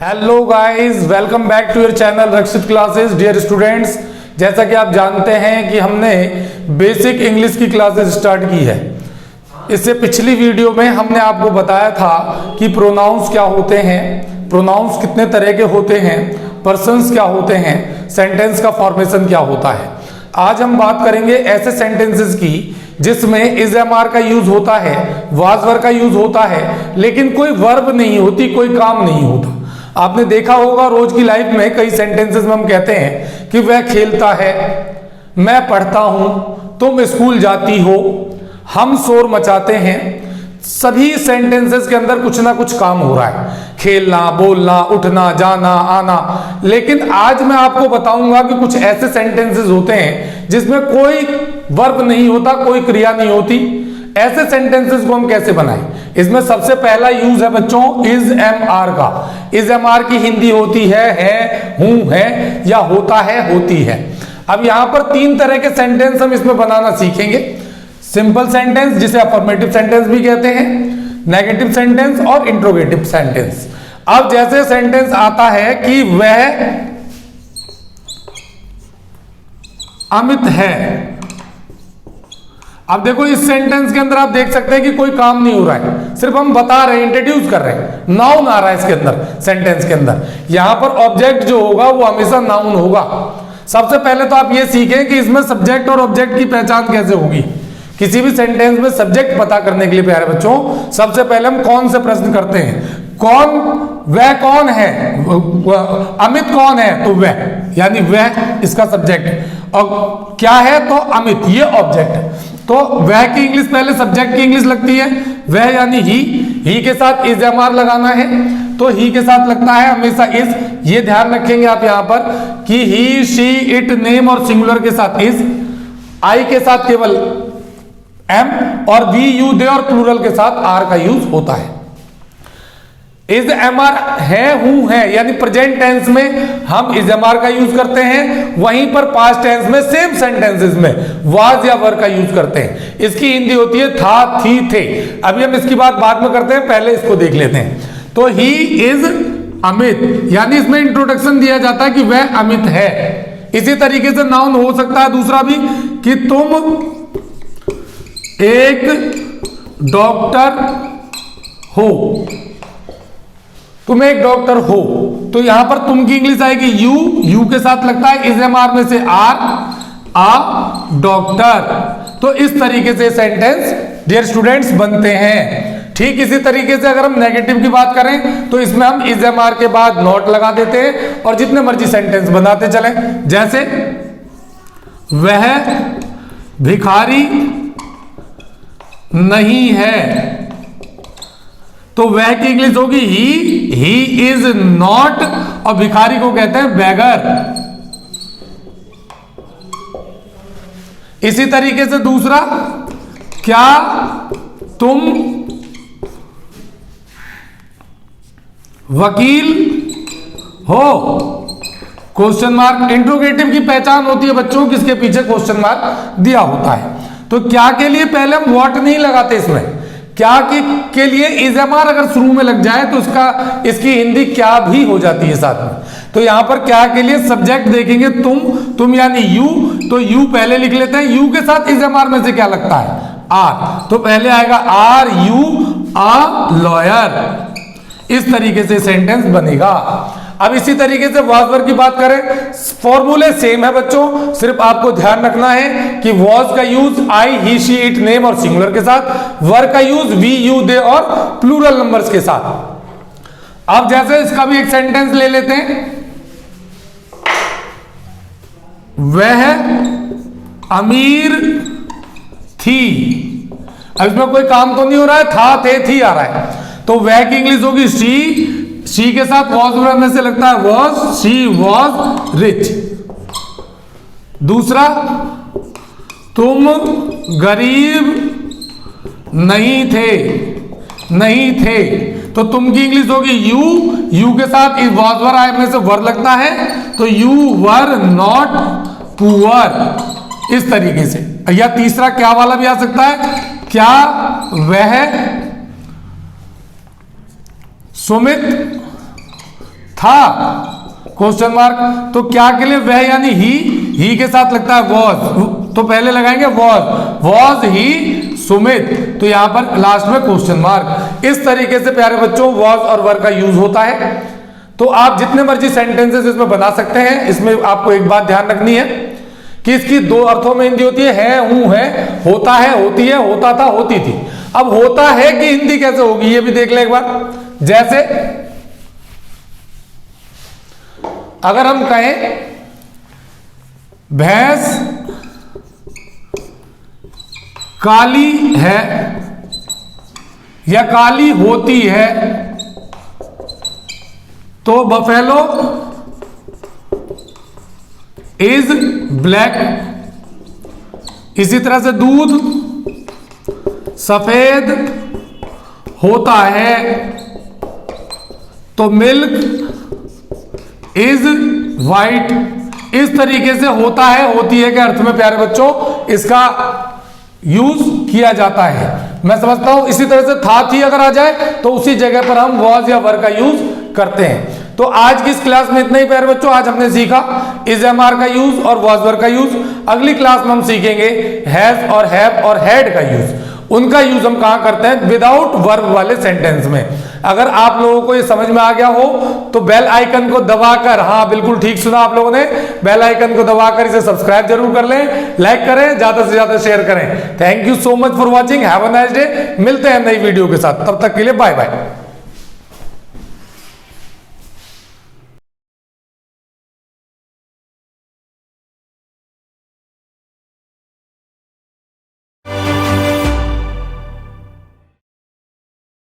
Hello guys, welcome back to your channel Rakshit classes. Dear students, जैसा कि आप जानते हैं कि हमने बेसिक इंग्लिश की क्लासेस स्टार्ट की है। इससे पिछली वीडियो में हमने आपको बताया था कि प्रोनाउंस क्या होते हैं, प्रोनाउंस कितने तरह के होते हैं, पर्सन्स क्या होते हैं, सेंटेंस का फॉर्मेशन क्या होता है। आज हम बात करेंगे ऐसे सेंटेंसेस की जिसमें इज एम आर का यूज होता है, वाज वर का यूज होता है, लेकिन कोई वर्ब नहीं होती, कोई काम नहीं होता। आपने देखा होगा रोज की लाइफ में कई सेंटेंसेस में हम कहते हैं कि वह खेलता है, मैं पढ़ता हूं, तुम स्कूल जाती हो, हम शोर मचाते हैं। सभी सेंटेंसेस के अंदर कुछ ना कुछ काम हो रहा है, खेलना, बोलना, उठना, जाना, आना। लेकिन आज मैं आपको बताऊंगा कि कुछ ऐसे सेंटेंसेस होते हैं जिसमें कोई वर्ब नहीं होता, कोई क्रिया नहीं होती। ऐसे सेंटेंसेस को हम कैसे बनाएं। इसमें सबसे पहला यूज है बच्चों इज एम आर का। इज एम आर की हिंदी होती है, हूं, है, या होता है, होती है। अब यहां पर तीन तरह के सेंटेंस हम इसमें बनाना सीखेंगे। सिंपल सेंटेंस, जिसे अफर्मेटिव सेंटेंस भी कहते हैं, नेगेटिव सेंटेंस और इंट्रोगेटिव सेंटेंस। अब जैसे सेंटेंस आता है कि वह अमित है। अब देखो इस सेंटेंस के अंदर आप देख सकते हैं कि कोई काम नहीं हो रहा है, सिर्फ हम बता रहे हैं, इंट्रोड्यूस कर रहे हैं, नाउन आ रहा है इसके अंदर, सेंटेंस के अंदर। यहां पर ऑब्जेक्ट जो होगा वो हमेशा नाउन होगा। सबसे पहले तो आप ये सीखें कि इसमें सब्जेक्ट और ऑब्जेक्ट की पहचान कैसे होगी। किसी भी सेंटेंस में सब्जेक्ट पता करने के लिए प्यारे बच्चों, सबसे पहले हम कौन से प्रश्न करते हैं। कौन, वह कौन है, अमित कौन है, तो वह, यानी वह इसका सब्जेक्ट, और क्या है तो अमित, ये ऑब्जेक्ट। तो वह की इंग्लिश पहले सब्जेक्ट की इंग्लिश लगती है, वह यानी ही के साथ इज एम आर लगाना है, तो ही के साथ लगता है हमेशा इज। ये ध्यान रखेंगे आप यहां पर कि ही, शी, इट, नेम और सिंगुलर के साथ इज, आई के साथ केवल एम, और वी, यू, दे और प्लूरल के साथ आर का यूज होता है। इज एम आर है, हूं, है, यानी प्रेजेंट टेंस में हम इज एम आर का यूज करते हैं, वहीं पर पास्ट टेंस में सेम सेंटेंसेस में वाज या वर का यूज करते हैं। इसकी हिंदी होती है था, थी, थे। अभी हम इसकी बात बाद में करते हैं, पहले इसको देख लेते हैं। तो ही इज अमित, यानी इसमें इंट्रोडक्शन दिया जाता है कि वह अमित है। इसी तरीके से नाउन हो सकता है दूसरा भी कि तुम एक डॉक्टर हो, तुम एक डॉक्टर हो। तो यहां पर तुम की इंग्लिश आएगी यू, यू के साथ लगता है इज एम आर में से आर, आ डॉक्टर। तो इस तरीके से सेंटेंस डियर स्टूडेंट्स बनते हैं। ठीक इसी तरीके से अगर हम नेगेटिव की बात करें तो इसमें हम इज एम आर के बाद नॉट लगा देते हैं और जितने मर्जी सेंटेंस बनाते चले। जैसे वह भिखारी नहीं है, तो वह की इंग्लिश होगी ही इज नॉट, और भिखारी को कहते हैं बेगर। इसी तरीके से दूसरा, क्या तुम वकील हो, क्वेश्चन मार्क। इंट्रोगेटिव की पहचान होती है बच्चों किसके पीछे क्वेश्चन मार्क दिया होता है। तो क्या के लिए पहले हम व्हाट नहीं लगाते, इसमें क्या के लिए इज एम आर अगर शुरू में लग जाए तो इसकी हिंदी क्या भी हो जाती है साथ में। तो यहां पर क्या के लिए सब्जेक्ट देखेंगे तुम यानी यू, तो यू पहले लिख लेते हैं। यू के साथ इज एम आर में से क्या लगता है, आर, तो पहले आएगा आर यू आ लॉयर। इस तरीके से सेंटेंस बनेगा। अब इसी तरीके से वाज वर की बात करें, फॉर्मूले सेम है बच्चों, सिर्फ आपको ध्यान रखना है कि वाज का use I, he, she, it, name और सिंगुलर के साथ, वर का यूज वी, यू, दे और प्लूरल नंबर्स के साथ। अब जैसे इसका भी एक सेंटेंस ले लेते हैं, वह अमीर थी। अब इसमें कोई काम तो नहीं हो रहा है, था, थे, थी आ रहा है, तो वह की इंग्लिश होगी शी के साथ वॉज में से लगता है वॉज, शी वॉज रिच। दूसरा, तुम गरीब नहीं थे, तो तुम की इंग्लिश होगी यू के साथ वॉज वर आए में से वर लगता है, तो यू वर नॉट पुअर। इस तरीके से। या तीसरा क्या वाला भी आ सकता है, क्या वह सुमित था क्वेश्चन मार्क, तो क्या के लिए वह यानी ही के साथ लगता है वॉज, तो पहले लगाएंगे वॉज ही सुमित, तो यहां पर लास्ट में क्वेश्चन मार्क। इस तरीके से प्यारे बच्चों वॉज और वर का यूज होता है। तो आप जितने मर्जी सेंटेंसेस इसमें बना सकते हैं। इसमें आपको एक बात ध्यान रखनी है कि इसकी दो अर्थों में हिंदी होती है, हूं है, होता है, होती है, होता था, होती थी। अब होता है कि हिंदी कैसे होगी ये भी देख ले एक बार। जैसे अगर हम कहें भैंस काली है या काली होती है, तो बफेलो इज ब्लैक। इसी तरह से दूध सफेद होता है, तो मिल्क इज वाइट। इस तरीके से होता है, होती है के अर्थ में प्यारे बच्चों इसका यूज किया जाता है। मैं समझता हूं इसी तरह से था थी अगर आ जाए तो उसी जगह पर हम वॉज या वर का यूज करते हैं। तो आज की इस क्लास में इतना ही प्यारे बच्चों। आज हमने सीखा इज एम आर का यूज और वॉज वर का यूज। अगली क्लास में हम सीखेंगे हैज और हैव और हैड का यूज। उनका यूज हम कहां करते हैं? विदाउट वर्ब वाले सेंटेंस में। अगर आप लोगों को ये समझ में आ गया हो तो बेल आइकन को दबाकर, हाँ बिल्कुल ठीक सुना आप लोगों ने, बेल आइकन को दबाकर इसे सब्सक्राइब जरूर कर लें, लाइक करें, ज्यादा से ज्यादा शेयर करें। Thank you so much for watching, have a nice day. मिलते हैं नई वीडियो के साथ, तब तक के लिए बाय बाय।